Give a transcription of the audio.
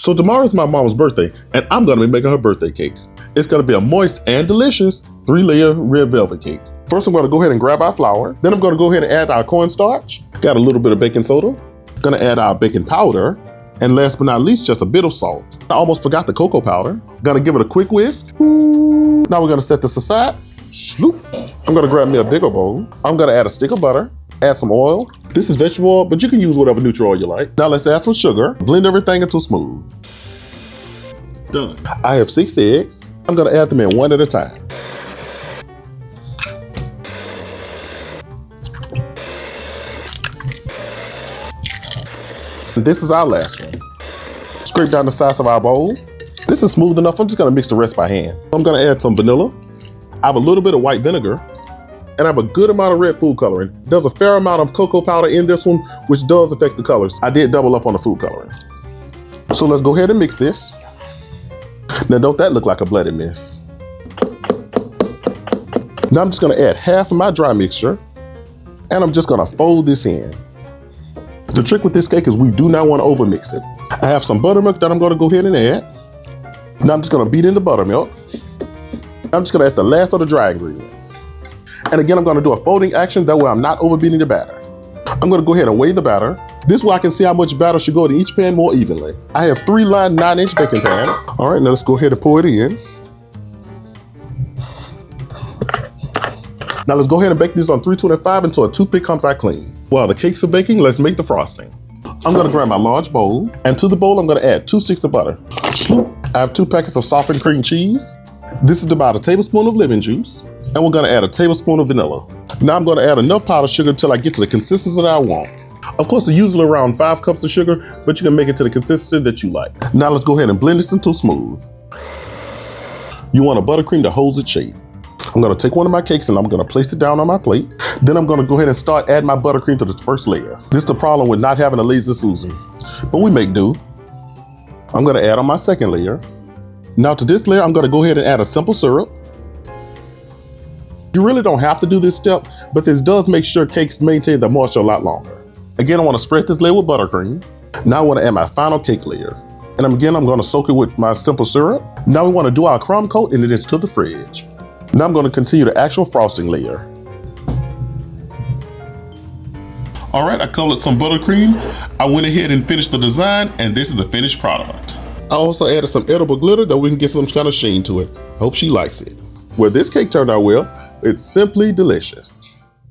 So tomorrow's my mom's birthday, and I'm gonna be making her birthday cake. It's gonna be a moist and delicious 3-layer red velvet cake. First, I'm gonna go ahead and grab our flour. Then I'm gonna go ahead and add our cornstarch. Got a little bit of baking soda. Gonna add our baking powder. And last but not least, just a bit of salt. I almost forgot the cocoa powder. Gonna give it a quick whisk. Ooh. Now we're gonna set this aside. Sloop. I'm gonna grab me a bigger bowl. I'm gonna add a stick of butter. Add some oil. This is vegetable oil, but you can use whatever neutral oil you like. Now let's add some sugar. Blend everything until smooth. Done. I have 6 eggs. I'm gonna add them in one at a time. And this is our last one. Scrape down the sides of our bowl. This is smooth enough. I'm just gonna mix the rest by hand. I'm gonna add some vanilla. I have a little bit of white vinegar. And I have a good amount of red food coloring. There's a fair amount of cocoa powder in this one, which does affect the colors. I did double up on the food coloring. So let's go ahead and mix this. Now don't that look like a bloody mess? Now I'm just gonna add half of my dry mixture, and I'm just gonna fold this in. The trick with this cake is we do not want to overmix it. I have some buttermilk that I'm gonna go ahead and add. Now I'm just gonna beat in the buttermilk. I'm just gonna add the last of the dry ingredients. And again, I'm gonna do a folding action, that way I'm not overbeating the batter. I'm gonna go ahead and weigh the batter. This way I can see how much batter should go in each pan more evenly. I have 3 lined 9-inch baking pans. All right, now let's go ahead and pour it in. Now let's go ahead and bake these on 325 until a toothpick comes out clean. While the cakes are baking, let's make the frosting. I'm gonna grab my large bowl, and to the bowl, I'm gonna add 2 sticks of butter. I have 2 packets of softened cream cheese. This is about a tablespoon of lemon juice. And we're gonna add a tablespoon of vanilla. Now I'm gonna add enough powdered sugar until I get to the consistency that I want. Of course, it's usually around 5 cups of sugar, but you can make it to the consistency that you like. Now let's go ahead and blend this until smooth. You want a buttercream that holds its shape. I'm gonna take one of my cakes and I'm gonna place it down on my plate. Then I'm gonna go ahead and start adding my buttercream to the first layer. This is the problem with not having a lazy Susan, but we make do. I'm gonna add on my second layer. Now to this layer, I'm gonna go ahead and add a simple syrup. You really don't have to do this step, but this does make sure cakes maintain the moisture a lot longer. Again, I wanna spread this layer with buttercream. Now I wanna add my final cake layer. And again, I'm gonna soak it with my simple syrup. Now we wanna do our crumb coat and it is to the fridge. Now I'm gonna continue the actual frosting layer. All right, I colored some buttercream. I went ahead and finished the design, and this is the finished product. I also added some edible glitter that we can get some kind of sheen to it. Hope she likes it. Well, this cake turned out well. It's simply delicious.